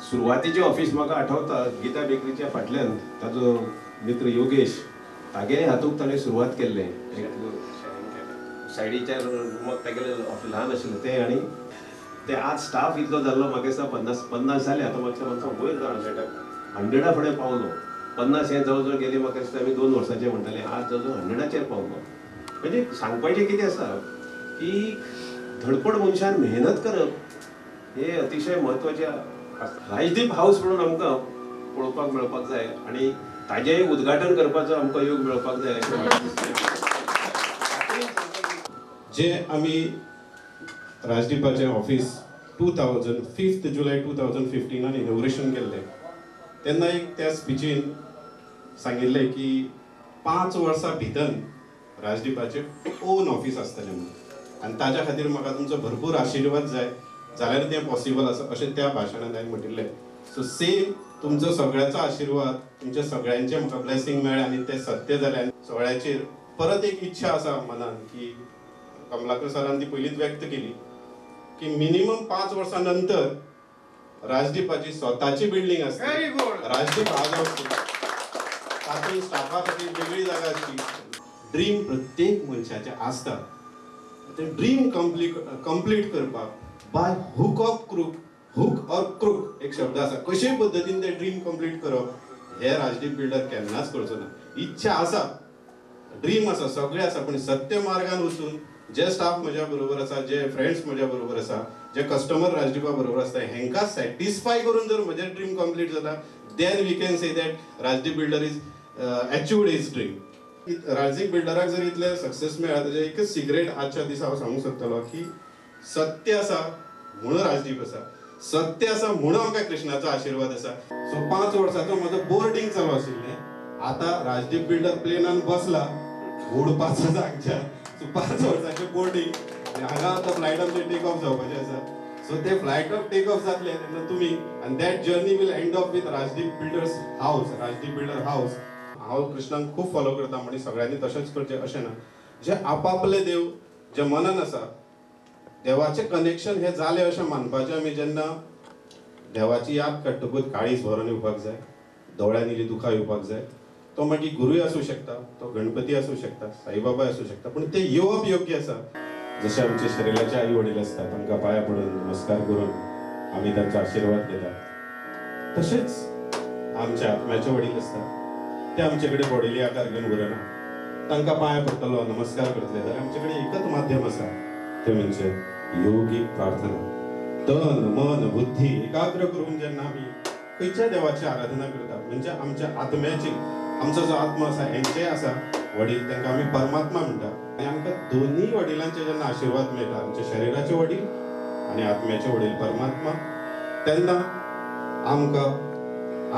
सुरवातीचे office म्हाका आठवता गीता बेकरीच्या फाटल्यान ताजो मित्र योगेश तागे हातूंत ताणें सुरवात केल्लें एक सायडीच्या रूमाक तागेलें ऑफिस ल्हान आशिल्लें तें आनी ते आज स्टाफ इतलो जाल्लो म्हाका दिसता 50 जाले आतां म्हाका वयर जावन 100 फुडें पावलो 50 हें जवळ जवळ गेली म्हाका दिसता आमी 2 वर्सांचे म्हणटाले आज जवळ जवळ 100चेर पावलो. म्हणजे सांगपाचें कितें आसा की धडपड मनशान मेहनत करप हे अतिशय म्हत्वाचें आसता. राजदीप हाऊस म्हणून आमकां पळोवपाक मेळपाक जाय आनी ताजेंय उद्घाटन करपाचो आमकां योग मेळपाक जाय अशें म्हाका दिसता. जे आमी राजदीपाचें ऑफिस 5 जुलय 2015 इनॉग्रेशन केल्लें तेन्ना एक त्या स्पिचीन सांगिल्लें की 5 वर्सां भितर राजदीपाचें ओन ऑफिस आसतलें म्हणून आनी ताज्या खातीर म्हाका तुमचो भरपूर आशिर्वाद जाय जाल्यार तें पॉसिबल आसा अशें त्या भाशणांत हांवें म्हणिल्लें. सो सेम तुमचो सगळ्यांचो आशिर्वाद तुमच्या सगळ्यांचें म्हाका ब्लेसिंग मेळ्ळें आनी तें सत्य जालें. सगळ्याचेर परत एक इच्छा आसा मनान की कमलाकर सरान ती पयलींच व्यक्त केली की मिनिमम 5 वर्सां नंतर राजदीपाची स्वताची बिल्डींग आसता. राजदीप हाऊस तातूंत स्टाफा खातीर वेगळी जागा आसची. ड्रीम प्रत्येक मनशाचें आसता तें ड्रीम कंप्लीट करपाक बाय हूक ऑर क्रूक एक शब्द आसा कशे पद्दतीन तें ड्रीम कंप्लीट करप हे राजदीप बिल्डर केन्नाच करचो ना. इच्छा आसा ड्रीम आसा सगळें आसा पूण सत्य मार्गान वचून जे स्टाफ म्हज्या बरोबर आसा जे फ्रेंड्स म्हज्या बरोबर आसा जे कस्टमर राजदीपा बरोबर आसता हेंकां सॅटिस्फाय करून जर म्हजें ड्रीम कंप्लीट जाता then we can say that Rajdeep builder is achieved his dream. Rajdeep बिल्डराक जर इतलें सक्सेस मेळ्ळा ताजें एकच सिक्रेट आजच्या दिसा हांव सांगूंक सोदतलो की सत्य आसा म्हणून राजदीप आसा सत्य आसा म्हणून आमकां कृष्णाचो आशिर्वाद आसा. सो 5 वर्साचो म्हजो बोर्डिंग चालू आशिल्लें आतां राजदीप बिल्डर प्लेनान बसला उडपाचो जागच्या. सो 5 वर्साचें बोर्डिंग आनी हांगा आतां फ्लायटाचें टेक ऑफ जावपाचें आसा. सो ते फ्लायट ऑफ टेक ऑफ जातलें तेन्ना तुमी आनी that journey will end of with Rajdeep builders house Rajdeep builder house. हांव कृष्णाक खूब फॉलो करता म्हणजे सगळ्यांनी तशेंच करचें अशें ना. जे आपापले देव जे मनान आसा देवाचें कनेक्शन हें जालें अशें मानपाचें आमी जेन्ना देवाची याद काडटकूच काळीज भरोन येवपाक जाय दोळ्यांनी इल्लीं दुखां येवपाक जाय. तो मागीर गुरूय आसूं शकता तो गणपती आसूं शकता साईबाबाय आसूं शकता पूण ते येवप योग्य आसा. जशे आमचे शरिराचे आई वडील आसतात तांकां पांयां पडून नमस्कार करून आमी तांचो आशिर्वाद घेतात तशेंच आमचे आत्म्याचे वडील आसतात ते आमचे कडेन बॉडीली आकार घेवन उरना तांकां पांयां पडटलो नमस्कार करतले जाल्यार आमचे कडेन एकच माध्यम आसा ते म्हणजे योगीक प्रार्थना. तन मन बुद्धी एकाग्र करून जेन्ना आमी खंयच्या देवाची आराधना करतात म्हणजे आमच्या आत्म्याची आमचो जो आत्मा आसा हेंचेय आसा वडील तांकां आमी परमात्मा म्हणटात. आनी आमकां दोनूय वडिलांचे जेन्ना आशिर्वाद मेळटा आमच्या शरिराचे वडील आनी आत्म्याचे वडील परमात्मा तेन्ना आमकां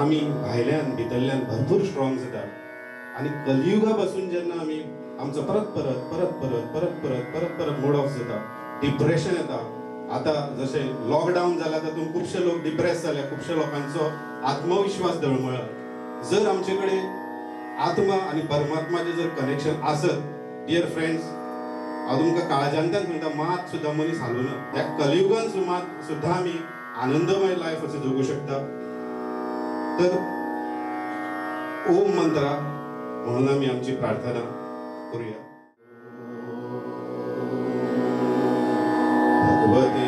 आमी भायल्यान भितरल्यान भरपूर स्ट्रॉंग जातात आनी कलियुगा पासून जेन्ना आमी आमचो परत मूड ऑफ जाता डिप्रेशन येता. आतां जशें लॉकडावन जाल्या तातूंत खुबशे लोक डिप्रेस जाले खुबशे लोकांचो आत्मविश्वास दळमळ्ळा. जर आमचे कडेन आत्मा आनी परमात्माचें जर कनेक्शन आसत डियर फ्रेंड्स हांव तुमकां काळजांतल्यान सांगता मात सुद्दां मनीस हालूना. ह्या कलियुगान सुद्दां आमी आनंदमय लायफ अशें जगूं शकता. तर ओम मंत्रा म्हणून आमी आमची प्रार्थना करूया. भगवते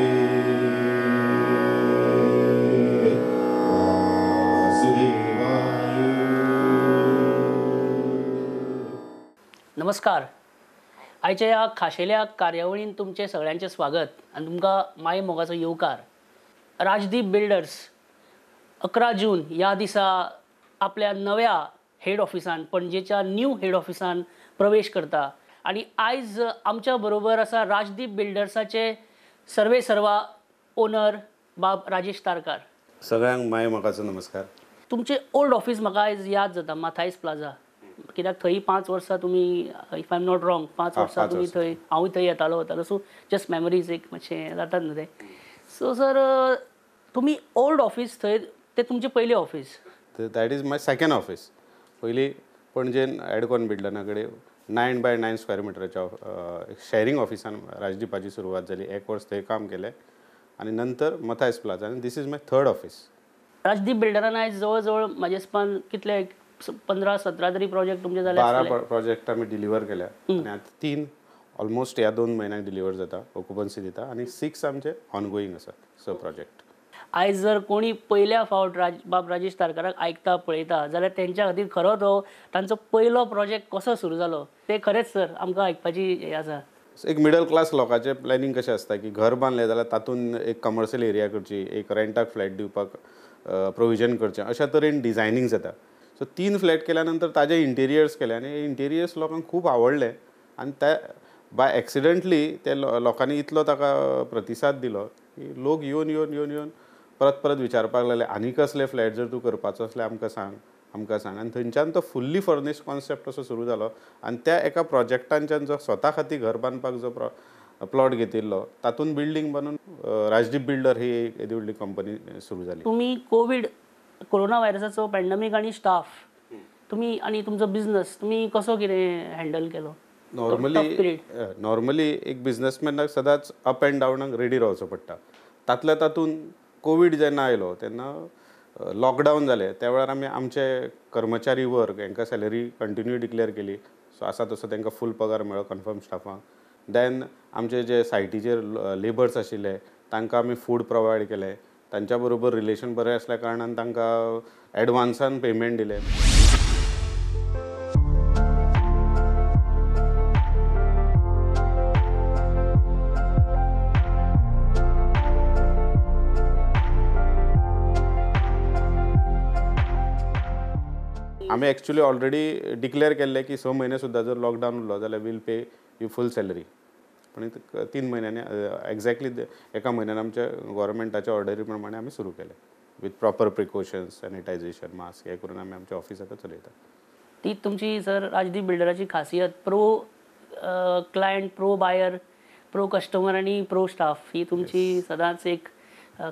नमस्कार. आयच्या ह्या खाशेल्या कार्यावळीन तुमचे सगळ्यांचे स्वागत आनी तुमकां माय मोगाचो येवकार. राजदीप बिल्डर्स 11 जून ह्या दिसा आपल्या नव्या हेड ऑफिसान पणजेच्या न्यू हेड ऑफिसान प्रवेश करता आनी आयज आमच्या बरोबर आसा राजदीप बिल्डर्साचे सर्वेसर्वा ओनर बाब राजेश तारकार. सगळ्यांक माय मोगाचो नमस्कार. तुमचे ओल्ड ऑफिस म्हाका आयज याद जाता माथायस प्लाझा कित्याक थंय 5 वर्सां तुमी if I am not wrong 5 वर्सां तुमी थंय हांवूय थंय येतालो वतालो. सो जस्ट मेमरीज एक मातशें जातात न्हू ते. सो सर तुमी ओल्ड ऑफिस थंय ते तुमचें पयलें office. That is my second office. पयलीं पणजेन एडकॉन बिल्डना कडेन 9 बाय 9 स्क्वेअर मिटराच्या शेअरिंग ऑफिसान राजदीपाची सुरवात जाली. 1 वर्स थंय काम केलें आनी नंतर मथायस प्लाझा आनी this is my third office. Rajdeep बिल्डरान आयज जवळ जवळ म्हाजे हिसपान कितले 15-17 तरी प्रोजेक्ट तुमचे जाले 12 प्रोजेक्ट आमी डिलिव्हर केल्या आणि आता 3 ऑलमोस्ट ह्या 2 म्हयन्याक डिलिव्हर जाता ऑक्युपन्सी दिता आणि 6 आमचे ऑनगोईंग आसा प्रोजेक्ट. आयज जर कोणी पयल्या फावट बाब राजेश तारकराक आयकता पळयता जाल्यार तेंच्या खातीर खरो तो तांचो पयलो प्रोजेक्ट कसो सुरू जालो ते खरेंच सर आमकां आयकपाची हें आसा. एक मिडल क्लास लोकांचे प्लॅनिंग कशें आसता की घर बांदलें जाल्यार तातूंत एक कमर्शियल एरिया करची, एक रेंटाक फ्लॅट दिवपाक प्रोविजन करचें, अशा तरेन डिझायनींग जाता. सो 3 फ्लॅट केल्या नंतर ताजे इंटेरियर्स केले आनी इंटेरियर्स लोकांक खूब आवडले आनी ते बाय एक्सिडेंटली ते लोकांनी इतलो ताका प्रतिसाद दिलो की लोक येवन परत परत विचारपाक लागले आनी कसले फ्लॅट जर तूं करपाचो असले आमकां सांग आनी थंयच्यान तो फुल्ली फर्निश्ड कॉन्सेप्ट असो सुरू जालो आनी त्या एका प्रोजेक्टांच्यान जो स्वता खातीर घर बांदपाक जो प्लॉट घेतिल्लो तातूंत बिल्डींग बांदून राजदीप बिल्डर ही एक येदी व्हडली कंपनी सुरू जाली. तुम्ही कोरोना व्हायरसाचो पॅन्डेमीक आनी स्टाफ तुम्ही आनी तुमचो बिझनस तुम्ही कसो कितें हँडल केलो? नॉर्मली एक बिझनेसमॅनाक सदांच अप एंड डावनाक रेडी रावचो पडटा. तातल्या तातूंत कोवीड जेन्ना आयलो तेन्ना लॉकडावन जालें त्या वेळार आमी आमचे कर्मचारी वर्ग हांकां सॅलरी कंटिन्यू डिक्लेअर केली. सो आसा तसो तांकां फूल पगार मेळ्ळो कन्फर्म स्टाफांक. देन आमचे जे सायटीचेर लेबर्स आशिल्ले तांकां आमी फूड प्रोवायड केलें. तांच्या बरोबर रिलेशन बरें आसल्या कारणान तांकां एडवान्सान पेमेंट दिलें. आमी एक्चुअली ऑलरेडी डिक्लेअर केल्लें की 6 म्हयने सुद्दां जर लॉकडावन उरलो जाल्यार will pay you full salary. पण 3 म्हयन्यांनी एक्झॅक्टली एका म्हयन्यान आमच्या गव्हर्मेंटाच्या ऑर्डरी प्रमाणे आमी सुरू केलें with proper precautions, sanitisation, mask हे करून आमी आमच्या ऑफिस आतां चलयता. ती तुमची सर राजदीप बिल्डराची खासियत pro client, pro buyer, pro customer आणि प्रो स्टाफ ही तुमची सदांच एक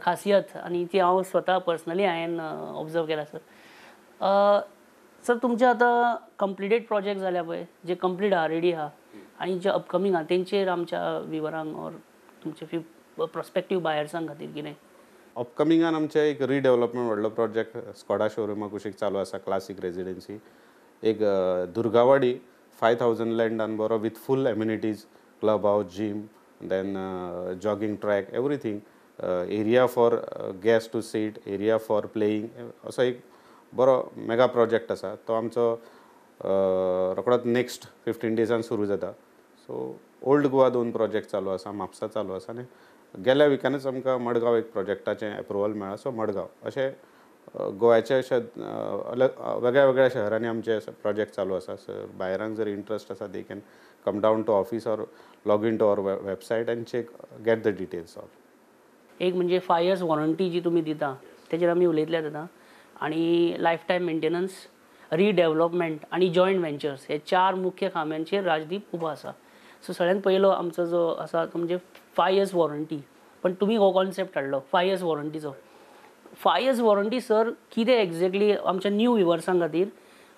खासियत आणि ती हांव स्वता पर्सनली हांवें ऑब्जर्व केला सर. सर तुमचे आतां कंप्लिटेड प्रोजेक्ट जाल्या पळय जे कंप्लीट आहा रेडी आहा आनी जे अपकमींग आहा तेंचेर आमच्या विवरांक ऑर तुमचे प्रॉस्पेक्टीव बायर्सांक खातीर कितें? अपकमिंगान आमचे एक रिडेवलपमेंट व्हडलो प्रोजेक्ट स्कॉडा शोरुमा कुशीक चालू आसा, क्लासीक रेजिडेन्सी. एक दुर्गावाडी 5000 लँडान बरो with full amenities, club house, gym, then jogging track, everything, area for guest to sit, area for playing, असो एक बरो मेगा प्रोजेक्ट आसा. तो आमचो रोखडोच नेक्स्ट 15 डेजान सुरू जाता. सो ओल्ड गोवा 2 प्रोजेक्ट चालू आसा, म्हापसा चालू आसा आनी गेल्या विकानूच आमकां मडगांव एक प्रोजेक्टाचें एप्रुवल मेळ्ळा. सो मडगांव अशे गोव्याचे अशे वेगळ्या वेगळ्या शहरांनी आमचे प्रोजेक्ट चालू आसा. सर भायरांक जर इंट्रस्ट आसा they can come down to office or log in to our website and check get the details all. एक म्हणजे 5 years वॉरंटी जी तुमी दिता तेजेर आमी उलयतले आतां. आणि लायफ टायम मेंटेनन्स, रिडेवलपमेंट आणि जॉयंट वेंचर्स हे 4 मुख्य खांब्यांचेर राजदीप उबो आसा. सो सगळ्यात पयलो आमचो जो आसा तो म्हणजे 5 years वॉरंटी. पण तुमी हो कॉन्सेप्ट हाडलो 5 years वॉरंटीचो. 5 years वॉरंटी सर कितें एक्झॅक्टली आमच्या न्यू व्युअर्सां खातीर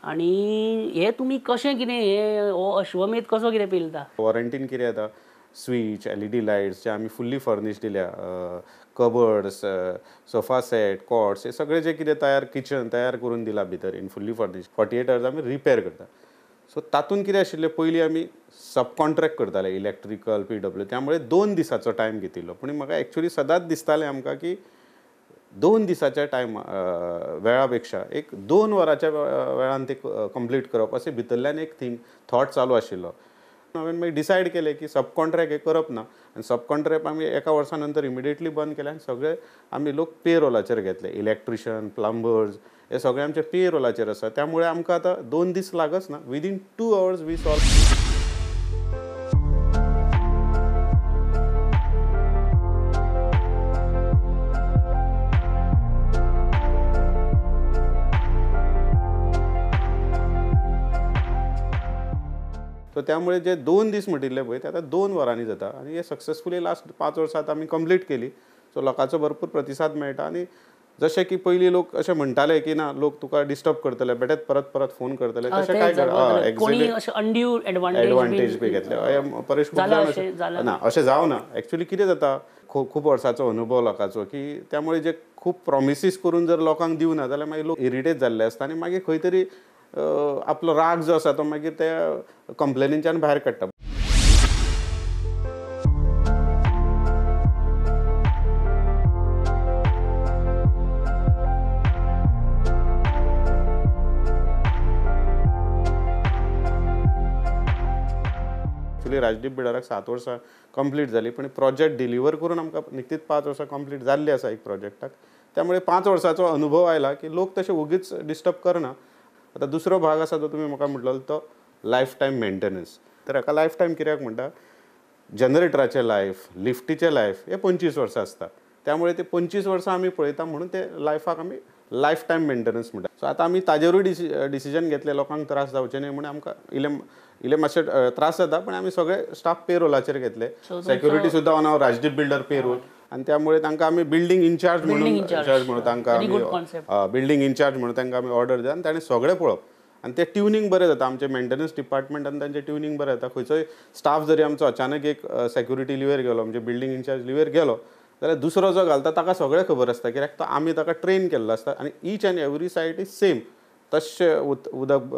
आणि हे तुमी कशें कितें हे हो अश्वमेध कसो कितें पेलता? वॉरंटीन कितें येता, स्विच, LED लायट्स जे आमी फुल्ली फर्निश दिल्या, कबर्ड्स, सोफा सेट, कॉट्स, हे सगळे जे कितें किचन तयार करून दिला भितर इन फुल्ली फर्निश 48 hours आमी रिपेर करता. सो तातूंत कितें आशिल्लें पयलीं आमी सब कॉन्ट्रॅक्ट करताले इलेक्ट्रिकल, PW, त्यामुळे 2 दिसाचो टायम घेतिल्लो. पूण म्हाका एक्चुअली सदांच दिसतालें आमकां की 2 दिसाच्या वेळा पेक्षा एक 2 वरांच्या वेळान ते कंप्लीट करप अशें भितरल्यान एक थॉट चालू आशिल्लो. हांवें मागीर डिसायड केलें की सब कॉन्ट्रॅक्ट हे करप ना आनी सब कॉन्ट्रॅक्ट आमी एका वर्सा नंतर इमिडिएटली बंद केले आनी सगळे आमी लोक पे रोलाचेर घेतले. इलेक्ट्रिशियन, प्लंबर्स हे सगळे आमचे पे रोलाचेर आसा. त्यामुळे आमकां आतां 2 दीस लागच ना. Within 2 hours we solve. So त्यामुळे जे 2 दीस म्हटिल्ले पळय ते आतां 2 वरांनी जाता आनी हे सक्सेसफुली लास्ट 5 वर्सां आमी कंप्लीट केली. सो लोकांचो भरपूर प्रतिसाद मेळटा आनी जशें की पयलीं लोक अशें म्हणटाले की ना लोक तुका डिस्टर्ब करतले बेटेच परत परत फोन करतले तशें काय कोणी अशें अनड्यू एडवांटेज बी घेतले परेश खूब जाण ना अशें जावना एक्चुअली कितें जाता खूब वर्साचो अनुभव लोकांचो की त्यामुळे जे खूब प्रॉमिसीस करून जर लोकांक दिवना जाल्यार मागीर लोक इरिटेट जाल्ले आसता आनी मागीर खंय तरी आपलो राग जो आसा तो मागीर ते कंप्लेनींच्यान भायर काडटा. राजदीप बिल्डराक 7 वर्सां कंप्लीट जाली पण प्रोजेक्ट डिलिव्हर करून आमकां निश्चित 5 वर्सां कंप्लीट जाल्ली आसा एक प्रोजेक्टाक. त्यामुळे 5 वर्साचो अनुभव आयला की लोक तशे उगीच डिस्टर्ब करना. आता दुसरो भाग आसा जो तुमी म्हाका म्हटलो तो लायफ टायम मेंटेनन्स. तर हाका लायफ टायम कित्याक म्हणटा जनरेटराचें लायफ लिफ्टीचें लायफ हे 25 वर्सां आसता. त्यामुळे ते 25 वर्सां आमी पळयता म्हणून ते लायफाक आमी लायफ टायम मेंटेनन्स म्हणटा. सो आतां आमी ताजेरूय डिसिजन घेतले लोकांक त्रास जावचे न्हय म्हणून आमकां इल्ले मातशे त्रास जाता पण आमी सगळे स्टाफ पेरोलाचेर घेतले. सेक्युरिटी सुद्दां on our Rajdeep builder payroll आनी त्यामुळे तांकां आमी बिल्डींग इन्चार्ज म्हणून तांकां बिल्डींग इन्चार्ज म्हणून तांकां आमी ऑर्डर दिली आनी ताणें सगळें पळोवप आनी ते ट्युनिंग बरें जाता. आमचे मेंटेनन्स डिपार्टमेंट आनी तांचें ट्युनिंग बरें जाता. खंयचोय स्टाफ जरी आमचो अचानक एक सेक्युरिटी लिव्हर गेलो म्हणजे बिल्डींग इन्चार्ज लिव्हर गेलो जाल्यार दुसरो जो घालता ताका सगळें खबर आसता कित्याक तो आमी ताका ट्रेन केल्लो आसता आनी each and every site is same. तशें उदक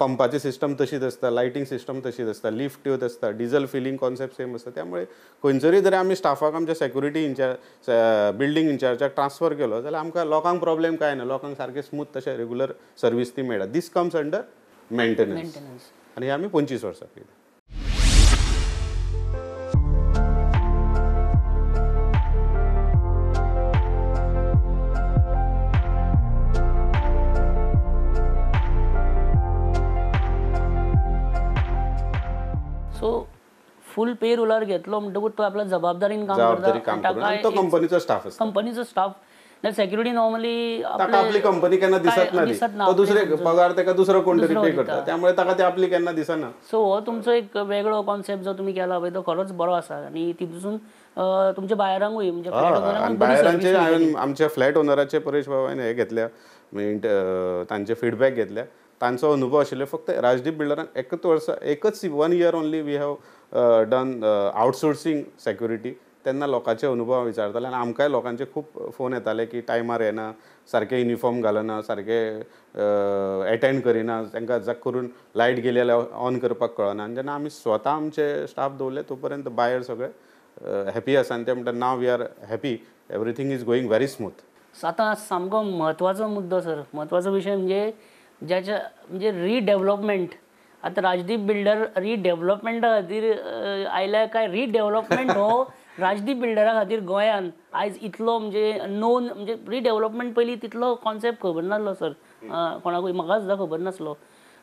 पंपाची सिस्टम तशीच आसता लायटींग सिस्टम तशीच आसता लिफ्ट त्योच आसता डिझल फिलिंग कॉन्सेप्ट सेम आसता. त्यामुळे खंयसरी जरी आमी स्टाफाक आमच्या सेक्युरिटी इन्चार्ज बिल्डींग इन्चार्जाक ट्रान्सफर केलो जाल्यार आमकां लोकांक प्रॉब्लेम काय ना. लोकांक सारकें स्मूथ तशें रेगुलर सर्वीस ती मेळटा. दीस कम्स अंडर मेंटेनन्स आनी हे आमी 25 वर्सां केली. सो फुल पे रोलर घेतलो म्हणटकूच तो आपल्या जबाबदारीन काम करता. तो कंपनीचो स्टाफ आसता. कंपनीचो स्टाफ सेक्युरिटी नॉर्मली आपली कंपनी केन्ना दिसत ना. तो दुसरे पगार ताका दुसरो कोण तरी पे करता त्यामुळे ताका ते आपली केन्ना दिसना. सो हो तुमचो एक वेगळो कॉन्सेप्ट जो तुम्ही केला पळय तो खरोच बरो आसा आनी तितून तुमच्या बायरांकूय म्हणजे बायरांचे हांवें आमच्या फ्लॅट ओनराचे परेश बाबान हे घेतल्या तांचे फीडबॅक घेतल्या. तांचो अनुभव आशिल्लो फक्त राजदीप बिल्डरान एकच 1 year only we have done outsourcing security. तेन्ना लोकांचे अनुभव विचारताले आनी आमकांय लोकांचे खूब फोन येताले की टायमार येना सारके युनिफॉर्म घालना सारके एटेंड करिना तांकां जाक करून लायट गेली जाल्यार ऑन करपाक कळना. आनी जेन्ना आमी स्वता आमचे स्टाफ दवरले तो पर्यंत बायर सगळे हॅपी आसा आनी ते म्हणटा नाव we are happy everything is going very smooth. आतां सामको म्हत्वाचो मुद्दो सर म्हत्वाचो विशय म्हणजे ज्याच्या म्हणजे रिडेव्हलपमेंट. आता राजदीप बिल्डर रिडेव्हलपमेंटा खातीर आयल्या काय रिडेव्हलपमेंट हो राजदीप बिल्डरा खातीर गोंयान आयज इतलो म्हणजे नोन म्हणजे रिडेव्हलपमेंट पयलीं तितलो कॉन्सेप्ट खबर नासलो सर कोणाकूय म्हाका सुद्दां खबर नासलो.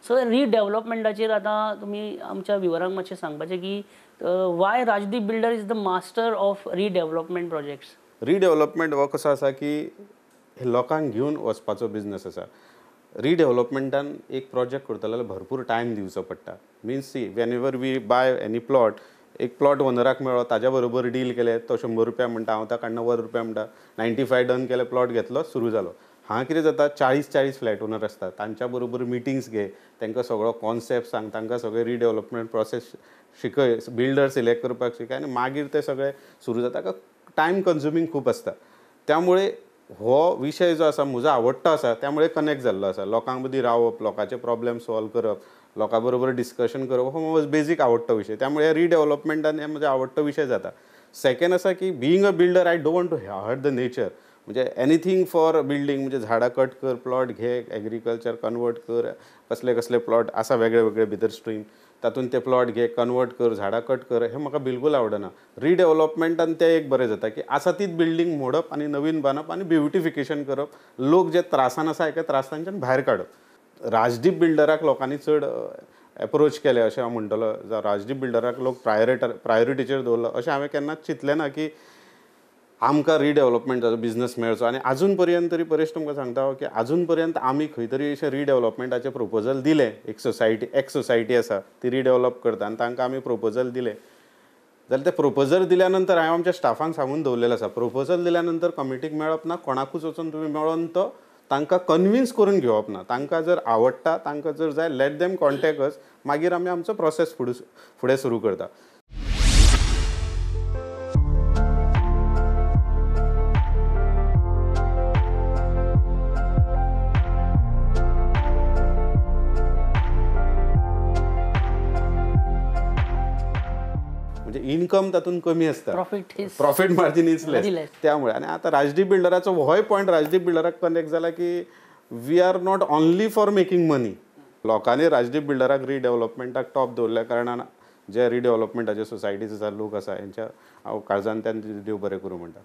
सो रिडेव्हलपमेंटाचेर आतां तुमी आमच्या व्ह्युअरांक मातशें सांगपाचें की Y Rajdeep builder is the master of redevelopment projects. Redevelopment हो कसो आसा की हे लोकांक घेवन वचपाचो बिझनस आसा. रिडेव्हलपमेंटान एक प्रोजेक्ट करता जाल्यार भरपूर टायम दिवचो पडटा. Means see whenever we buy any plot एक प्लॉट ओनराक मेळ्ळो ताज्या बरोबर डील केले तो 100 रुपया म्हणटा हांव ताका 90 रुपया म्हणटा 95 डन केले प्लॉट घेतलो सुरू जालो. हांगा कितें जाता 40 फ्लॅट ओनर आसता तांच्या बरोबर मिटिंग्स घे तांकां सगळो कॉन्सेप्ट सांग तांकां सगळे रिडेव्हलपमेंट प्रोसेस शिकय बिल्डर सिलेक्ट करपाक शिकय आनी मागीर ते सगळे सुरू जाता. ताका टायम कन्झ्युमींग खूब आसता. त्यामुळे हो विषय जो आसा म्हजो आवडटो आसा त्यामुळे कनेक्ट जाल्लो आसा. लोकांक मदीं रावप लोकांचे प्रॉब्लेम सॉल्व करप लोकां बरोबर डिस्कशन करप हो म्हजो बेजीक आवडटो विशय. त्यामुळे रिडेव्हलपमेंटान हे म्हजो आवडटो विशय जाता. सेकंड आसा की being a builder I don't want to hurt the nature. म्हणजे एनीथींग फॉर बिल्डींग म्हणजे झाडां कट कर प्लॉट घे एग्रीकल्चर कन्वर्ट कर कसले कसले प्लॉट आसा वेगळे वेगळे भितर स्ट्रीम तातूंत ते प्लॉट घे कन्वर्ट कर झाडां कट कर हे म्हाका बिलकुल आवडना. रिडेव्हलपमेंटान ते एक बरें जाता की आसा तीच बिल्डींग मोडप आनी नवीन बांदप आनी ब्युटिफिकेशन करप. लोक जे त्रासान आसा एका त्रासांच्यान भायर काडप. राजदीप बिल्डराक लोकांनी चड एप्रोच केले अशें हांव म्हणटलो. राजदीप बिल्डराक लोक प्रायोरिटीचेर दवरलो अशें हांवें केन्नाच चिंतलें ना की आमकां रिडेव्हलपमेंटाचो बिझनस मेळचो. आनी अजून पर्यंत तरी परेश तुमकां सांगता की अजून पर्यंत आमी खंय तरी अशें रिडेव्हलपमेंटाचे प्रपोजल दिले. एक सोसायटी आसा ती रिडेव्हलप करता आनी तांकां आमी प्रपोजल दिले. जाल्यार ते प्रपोजल दिल्या नंतर हांवें आमच्या स्टाफांक सांगून दवरलेलें आसा प्रपोजल दिल्या नंतर कमिटीक मेळप ना कोणाकूच वचून तुमी मेळोन तो तांकां कन्विन्स करून घेवप ना तांकां जर आवडटा तांकां जर जाय लेट देम कॉन्टॅक्ट अस मागीर आमी आमचो प्रोसेस फुडें सुरू करता. म्हणजे इन्कम तातूंत कमी आसता प्रॉफिट मार्जिन इज लेस त्यामुळे आणि आता राजदीप बिल्डराचो होय पॉयंट राजदीप बिल्डराक कनेक्ट जाला की we are not only for making money लोकांनी राजदीप बिल्डराक रिडेव्हलपमेंटाक टॉप दवरल्या कारणान जे रिडेव्हलपमेंटाचे सोसायटीचे लोक आसा हेंच्या काळजान त्यांनी देव बरें करूं म्हणटा.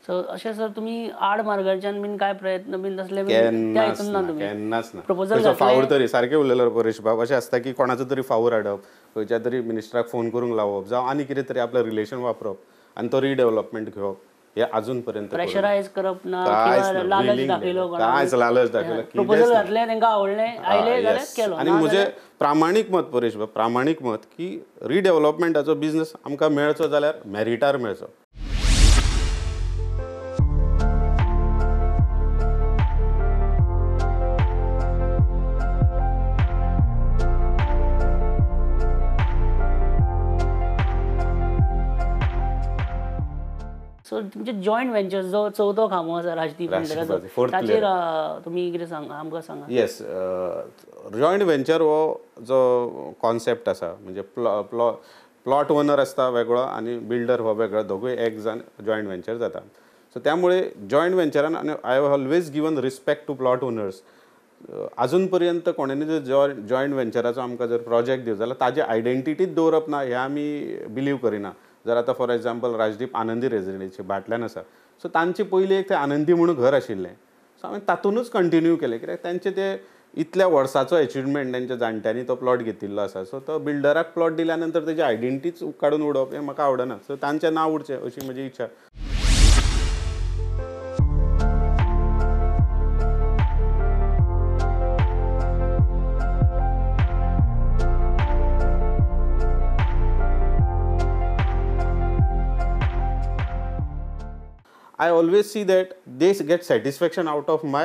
सो अशें सर तुमी आड मार्गाच्यान बीन काय प्रयत्न बीन तसले केन्नाच ना फावोर तरी सारकें उलयलो परेश बाब अशें आसता की कोणाचो तरी फावोर हाडप खंयच्या तरी मिनिस्टराक फोन करूंक लावप जावं आनी कितें तरी आपलें रिलेशन वापरप आनी तो रिडेव्हलपमेंट घेवप हे अजून पर्यंत प्रेशरायज करप ना लालच दाखयलो कांयच लालच दाखयलो प्रपोजल घातले तांकां आवडलें आयले जाल्यार केलो आनी म्हजें प्रामाणीक मत परेश बाब प्रामाणीक मत की रिडेव्हलपमेंटाचो बिझनस आमकां मेळचो जाल्यार मॅरिटार मेळचो. सो तुमचे जॉयंट वेंचर्स जो चवथो खामो आसा राजदीप बिल्डराचो ताचेर तुमी कितें आमकां सांगा. येस जॉयंट वेंचर हो जो कॉन्सेप्ट आसा म्हणजे प्लॉट ओनर आसता वेगळो आनी बिल्डर हो वेगळो दोगूय एक जाण जॉयंट वेंचर जाता. सो त्यामुळे जॉयंट वेंचरान आनी I have always given respect to plot owners. अजून पर्यंत कोणेंनी जर जॉयंट वेंचराचो आमकां जर प्रोजेक्ट दिवं जाल्यार ताजी आयडेंटिटीच दवरप ना हें आमी बिलीव करिना. जर आतां फॉर एग्जाम्पल राजदीप आनंदी रेजिडेन्सी भाटल्यान आसा सो तांचे पयलीं एक ते आनंदी म्हणून घर आशिल्लें सो हांवें तातूंतच कंटिन्यू केलें कित्याक तांचे ते इतल्या वर्साचो एचिवमेंट तांच्या जाणट्यांनी तो प्लॉट घेतिल्लो आसा सो तो बिल्डराक प्लॉट दिल्या नंतर तेजी आयडेंटिटीच काडून उडोवप हें म्हाका आवडना सो तांचें नांव उरचें अशी म्हजी इच्छा. I always see that they get satisfaction out of my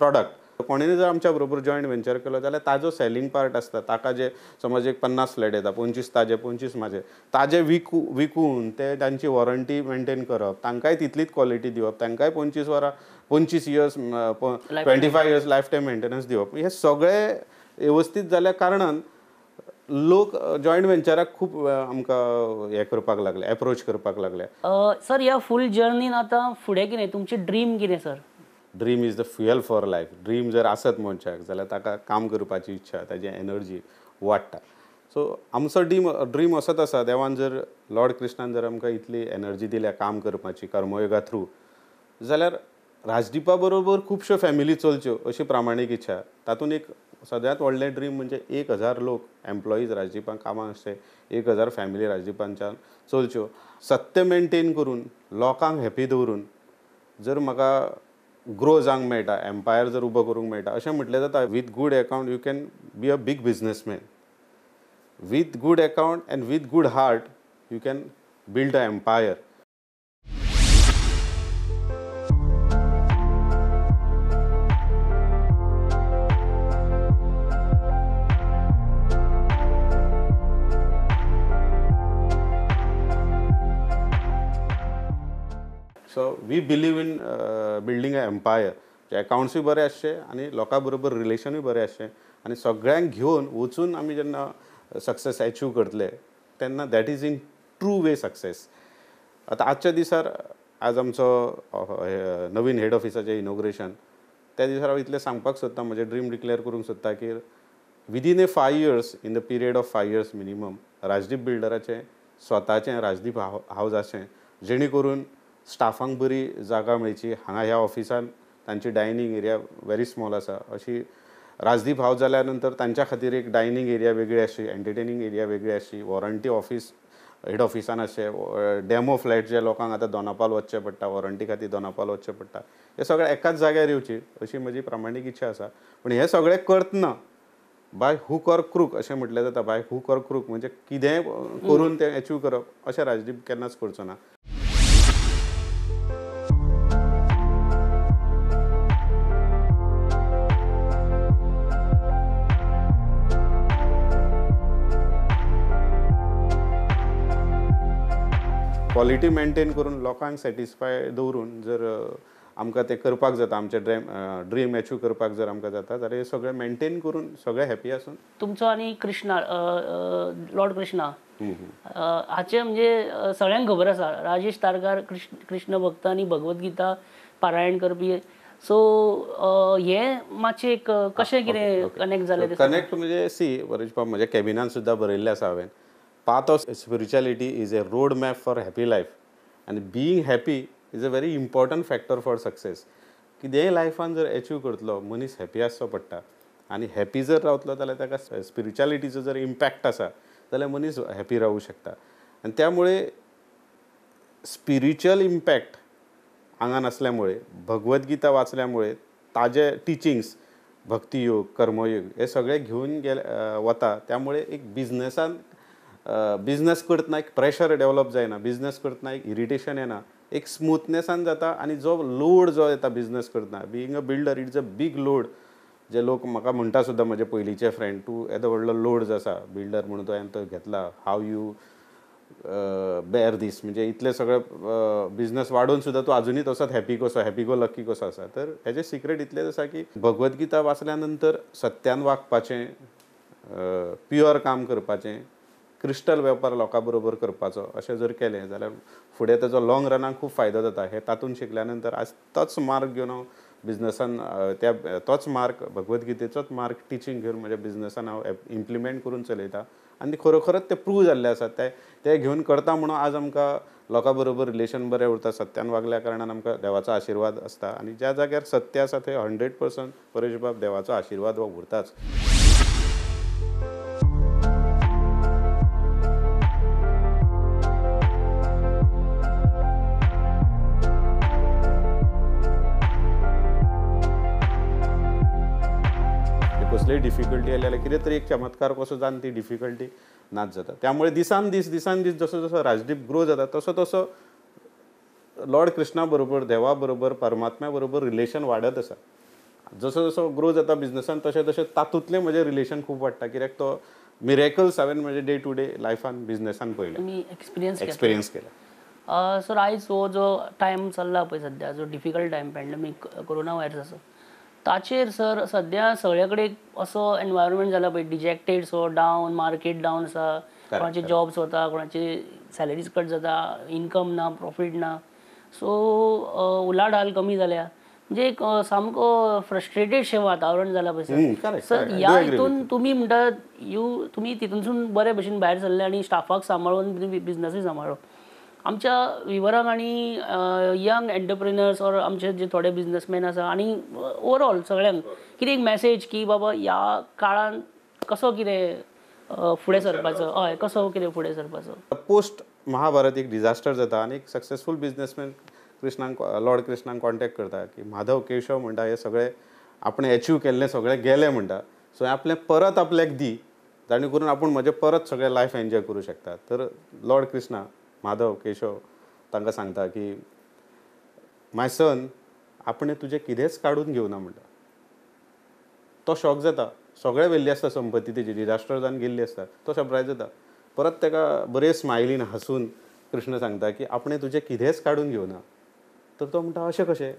product. कोणेंय जर आमच्या बरोबर जॉयंट वेंचर केलो जाल्यार ताजो सेलिंग पार्ट आसता ताका जे समज एक 50 फ्लॅट येता 25 ताजे 25 म्हाजे ताजे विकून ते तांची वॉरंटी मेंटेन करप तांकांय तितलीच क्वॉलिटी दिवप तांकांय 25 वरां 25 years 25 years life time maintenance दिवप हे सगळे व्यवस्थीत जाल्या कारणान लोक जॉयंट वेंचराक खूब आमकां हें करपाक लागले एप्रोच करपाक लागले. सर ह्या फूल जर्नीन आतां फुडें कितें तुमची ड्रीम कितें sir. Dream is the fuel for life. Dream जर आसत मनशाक जाल्यार ताका काम करपाची इच्छा ताजी एनर्जी वाडटा. सो आमचो ड्रीम असोच आसा देवान जर लॉर्ड कृष्णान जर आमकां इतली एनर्जी दिल्या काम करपाची कर्मयोगा थ्रू जाल्यार राजदीपा बरोबर खुबश्यो फॅमिली चलच्यो अशी प्रामाणीक इच्छा. तातूंत एक सगळ्यांत व्हडलें ड्रीम म्हणजे 1000 लोक एम्प्लॉईज राजदीपान कामां आसचे 1000 फॅमिली राजदीपांच्यान चलच्यो सत्य मेंटेन करून लोकांक हॅपी दवरून जर म्हाका ग्रो जावंक मेळटा एम्पायर जर उबो करूंक मेळटा अशें म्हटलें जाता with good account you can be a big businessman. With good account and with good heart you can build a empire. So we believe in building a empire. अकाउंट्सूय बरे आसचे आनी लोकां बरोबर रिलेशनूय बरें आसचें आनी सगळ्यांक घेवन वचून आमी जेन्ना सक्सेस अचीव करतले तेन्ना that is in true way success. आतां आजच्या दिसार आज आमचो नवीन हेड ऑफिसाचें इनॉग्रेशन त्या दिसार हांव इतलें सांगपाक सोदतां म्हजें ड्रीम डिक्लेअर करूंक सोदतां की within a 5 years in the period of 5 years minimum Rajdeep बिल्डराचें स्वताचें राजदीप हावज आसचें जेणे करून स्टाफांक बरी जागा मेळची. हांगा ह्या ऑफिसान तांची डायनींग एरिया व्हेरी स्मॉल आसा अशी राजदीप हावज जाल्या नंतर तांच्या खातीर एक डायनींग एरिया वेगळी आसची एंटरटेनींग एरिया वेगळी आसची वॉरंटी ऑफिस हेड ऑफिसान आसचें डेमो फ्लॅट जे लोकांक आतां दोनापावल वचचें पडटा वॉरंटी खातीर दोनापावल वचचें पडटा हे सगळें एकाच जाग्यार येवची अशी म्हजी प्रामाणीक इच्छा आसा. पूण हें सगळें करतना बाय हूक ऑर क्रूक अशें म्हटलें जाता. बाय हूक ऑर क्रूक म्हणजे कितेंय करून तें अचीव करप अशें राजदीप केन्नाच करचो ना. क्वॉलिटी मेंटेन करून लोकांक सॅटिस्फाय दवरून जर आमकां तें करपाक जाता, आमचे ड्रीम अचीव करपाक जर आमकां जाता जाल्यार हे सगळें मेंटेन करून सगळे हॅपी आसून. तुमचो आनी कृष्णा लॉर्ड कृष्णा हाचे म्हणजे सगळ्यांक खबर आसा राजेश तारकार कृष्ण भक्त आनी भगवद्गीता पारायण करपी. सो हे मातशें कशें कितें कनेक्ट जालें तें? कनेक्ट म्हणजे म्हज्या कॅबिनान सुद्दां बरयल्लें आसा हांवें. Path of spirituality is a road map for happy life आनी being happy is a very important factor for success. कितेंय लायफान जर अचीव करतलो मनीस हॅपी आसचो पडटा आनी हॅपी जर रावतलो जाल्यार ताका स्पिरिच्युअलिटीचो जर इम्पॅक्ट आसा जाल्यार मनीस हॅपी रावूं शकता. आनी त्यामुळे स्पिरिच्युअल इम्पॅक्ट हांगान असल्यामुळे भगवद्गीता वाचल्यामुळे ताजे टिचिंग्स भक्तियोग कर्मयोग हे सगळे घेवन वता. त्यामुळे एक बिझनस करतना एक प्रेशर डेवलप जायना, बिझनस करतना एक इरिटेशन येना, एक स्मूथनेसान जाता. आनी जो लोड जो येता बिझनस करतना, being a builder it's a big load. जे लोक म्हाका म्हणटा सुद्दां म्हजे पयलींचे फ्रेंड, तूं येदो व्हडलो लोड जो आसा बिल्डर म्हणून तो हांवें तो घेतला, हाव यू बेर दीस, म्हणजे इतले सगळे बिझनस वाडोवन सुद्दां तूं आजुनूय तसोच हॅपी गो लकी कसो आसा. तर हेजें सिक्रेट इतलेंच आसा की भगवद्गीता वाचल्या नंतर सत्यान वागपाचें, प्युअर काम करपाचें, क्रिस्टल वेपार लोकां बरोबर करपाचो अशें जर केलें जाल्यार फुडें ताजो लाँग रनाक खूब फायदो जाता. हे तातूंत शिकल्या नंतर आज तोच मार्ग घेवन हांव बिझनसान तोच मार्ग भगवद्गीतेचोच मार्ग टिचींग घेवन म्हज्या बिझनसान हांव इम्प्लिमेंट करून चलयता. आनी खरोखरच ते प्रूव जाल्ले आसात. ते घेवन करता म्हणून आज आमकां लोकां बरोबर रिलेशन बरें उरता. सत्यान वागल्या कारणान आमकां देवाचो आशिर्वाद आसता. आनी ज्या जाग्यार सत्य आसा थंय 100% परेश बाब देवाचो आशिर्वाद हो उरताच. कसलीय डिफिकल्टी आली जाल्यार कितें तरी एक चमत्कार कसो जावन ती डिफिकल्टी नाच जाता. त्यामुळे दिसान दीस जसो जसो राजदीप ग्रो जाता तसो तसो लॉर्ड कृष्णा बरोबर, देवा बरोबर, परमात्म्या बरोबर रिलेशन वाडत आसा. जसो जसो ग्रो जाता बिझनसान तशें तशें तातूंतलें म्हजें रिलेशन खूब वाडटा. कित्याक तो मिरेकल्स हांवें म्हजे डे टू डे लायफान बिझनसान पळयले, एक्सपिरियन्स केला. सर आयज हो जो टायम चल्ला पळय सद्या, जो difficult time pandemic corona virus आसा, ताचेर सर सद्या सगळे कडेन असो एनवायरमेंट जाला पळय, dejected so down, market down आसा, कोणाचे जॉब्स वता, कोणाचे सॅलरीज कट जाता, इनकम ना, प्रॉफीट ना. सो उलाढाल कमी जाल्या, म्हणजे एक सामको फ्रस्ट्रेटेड शें वातावरण जालां पळय सर. ह्या हितून तुमी म्हणटा तुमी तितूनसून बरे भशेन भायर सरले आनी स्टाफाक सांबाळून बिझनसूय सांबाळ्ळो. आमच्या विवरांक आनी यंग एंटरप्रिनर्स ऑर आमचे जे थोडे बिझनसमॅन आसा आनी ओवरऑल सगळ्यांक कितें एक मॅसेज की बाबा ह्या काळान कसो कितें फुडें सरपाचो, हय कसो कितें फुडें सरपाचो? पोस्ट महाभारत एक डिझास्टर जाता आनी एक सक्सेसफूल बिझनसमॅन लॉर्ड कृष्णाक कॉन्टॅक्ट करता की माधव केशव म्हणटा हे सगळे आपण अचीव केल्लें सगळें गेलें म्हणटा, सो आपलें परत आपल्याक दी जाणे करून आपूण म्हजें परत सगळें लायफ एन्जॉय करूं शकता. तर लॉर्ड कृष्णा माधव केशव तांकां सांगता की माय सन, आपणें तुजें कितेंच काडून घेवना म्हणटा. तो शॉक जाता, सगळें व्हेल्ली आसता संपत्ती तेजी, डिझास्टर जावन गेल्ली आसता, तो सरप्रायज जाता. परत ताका बरे स्मायलीन हसून कृष्ण सांगता की आपणें तुजें कितेंच काडून घेवना. तर तो म्हणटा अशें कशें?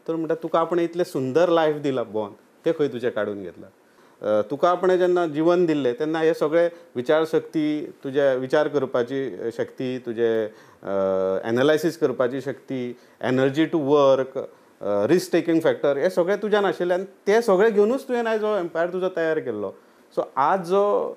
तर म्हणटा तुका आपणें इतलें सुंदर लायफ दिला बोन, तें खंय तुजें काडून घेतला. तुका आपणें जेन्ना जीवन दिल्लें तेन्ना हे सगळे विचार शक्ती, तुजे विचार करपाची शक्ती, तुजे एनालायसीस करपाची शक्ती, energy to work, risk taking factor, हे सगळे तुज्यान आशिल्ले आनी ते सगळे घेवनूच तुवें आयज हो एम्पायर तुजो तयार केल्लो. सो आज जो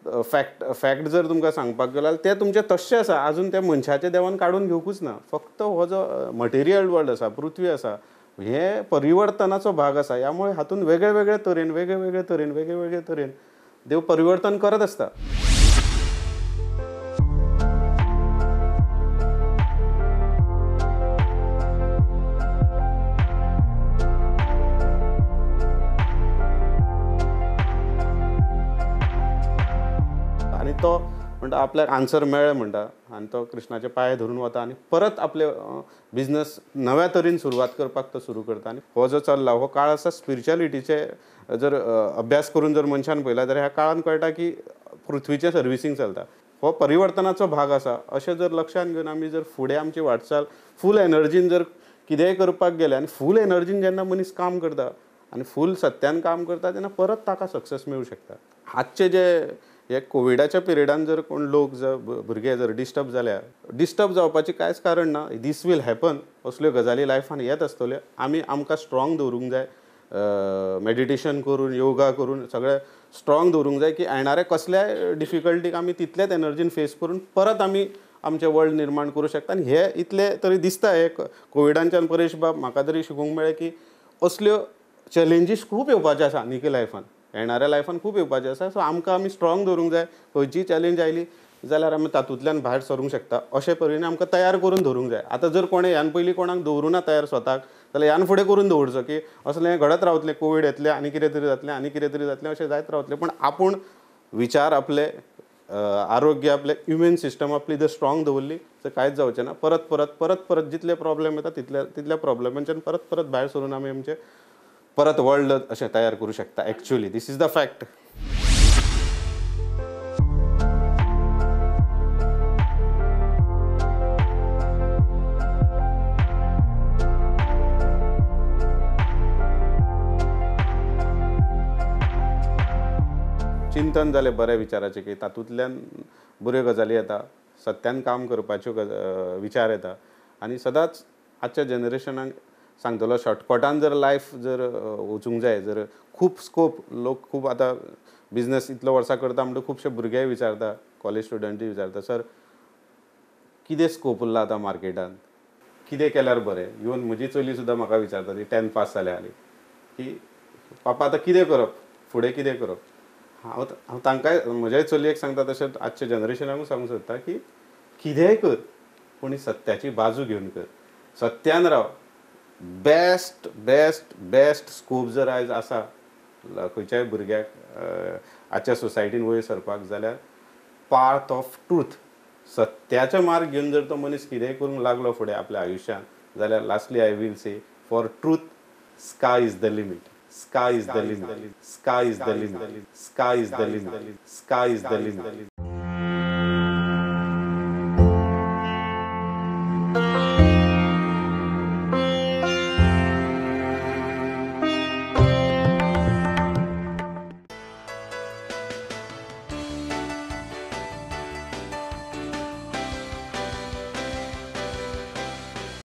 फॅक्ट जर तुमकां सांगपाक गेलो जाल्यार ते तुमचे तशें आसा, आजून ते मनशाच्या देवान काडून घेवकूच ना. फक्त हो जो मटेरियल वर्ल्ड आसा, पृथ्वी आसा, हे परिवर्तनाचो भाग आसा. यामुळे हातून वेगळे तरेन देव परिवर्तन करत आसता. म्हणटा आपल्याक आन्सर मेळ्ळें म्हणटा आनी तो कृष्णाचे पांय धरून वता आनी परत आपले बिझनस नव्या तरेन सुरवात करपाक तो सुरू करता. आनी हो जो चल्ला हो काळ आसा स्पिरिच्युअलिटीचे जर अभ्यास करून जर मनशान पळयला जाल्यार ह्या काळान कळटा की पृथ्वीचें सर्विसींग चलता. हो परिवर्तनाचो भाग आसा. अशें जर लक्षांत घेवन आमी जर फुडें आमची वाटचाल फूल एनर्जीन जर कितेंय करपाक गेले आनी फूल एनर्जीन जेन्ना मनीस काम करता आनी फूल सत्यान काम करता तेन्ना परत ताका सक्सेस मेळूं शकता. आजचे जे हे कोविडाच्या पिरियडान जर कोण लोक जर भुरगे जर डिस्टर्ब जावपाची कांयच कारण ना. दीस वील हॅपन. असल्यो गजाली लायफान येत आसतल्यो. आमकां स्ट्रॉंग दवरूंक जाय. मेडिटेशन करून योगा करून सगळें स्ट्रॉंग दवरूंक जाय की येणाऱ्या कसल्याय डिफिकल्टीक आमी तितलेच एनर्जीन फेस करून परत आमी आमचें वर्ल्ड निर्माण करूं शकता. आनी हे इतले तरी दिसता हे कोविडांच्यान परेश बाब म्हाका तरी शिकूंक मेळ्ळें की असल्यो चॅलेंजीस खूब येवपाच्यो आसा निकी लायफान. येणाऱ्या लायफान खूब येवपाचें आसा. सो आमी स्ट्रॉंग दवरूंक जाय. खंयची चॅलेंज आयली जाल्यार आमी तातूंतल्यान भायर सरूंक शकता. अशे परीने आमकां तयार करून दवरूंक जाय. आतां जर कोणें ह्यान पयलीं कोणाक दवरुना तयार स्वताक जाल्यार ह्यान फुडें करून दवरचो की असलें घडत रावतलें. कोवीड येतलें आनी कितें तरी जातलें अशें जायत रावतलें. पण आपूण विचार आपले आरोग्य आपलें इम्युन सिस्टम आपली जर स्ट्रॉंग दवरली तर कांयच जावचें ना. परत जितले प्रॉब्लेम येता तितल्या प्रॉब्लेमांच्यान परत भायर सरून आमी आमचें परत वर्ल्ड अशें तयार करूं शकता. Actually this is the fact. चिंतन जालें बऱ्या विचाराचें की तातूंतल्यान बऱ्यो गजाली येता. सत्यान काम करपाच्यो विचार येता. आनी सदांच आजच्या जनरेशनाक सांगतलो शॉर्टकटान जर लायफ जर वचूंक जाय जर खूब स्कोप लोक खूब आतां बिझनस इतलो वर्सां करता म्हणटा खुबशे भुरगे विचारता कॉलेज स्टुडंटूय विचारता सर कितें स्कोप उरला आतां मार्केटान कितें केल्यार बरें. इवन म्हजी चली सुद्दां म्हाका विचारता ती 10th पास जाल्या हालीं की पापा आतां कितें करप फुडें कितें करप. हांव तांकांय म्हज्याय चलयेक सांगता तशें आजच्या जनरेशनाकूय सांगूंक सोदता की कितेंय कर पूण सत्याची बाजू घेवन कर. सत्यान राव. बेस्ट स्कोप जर आयज आसा खंयच्याय भुरग्याक आजच्या सोसायटीन वयर सरपाक जाल्यार पाथ ऑफ ट्रूथ सत्याचो मार्ग घेवन जर तो मनीस कितेंय करूंक लागलो फुडें आपल्या आयुश्यान जाल्यार lastly I will say for truth sky is the limit. Sky is the limit. Sky is the limit. Sky is the limit. Sky is the limit.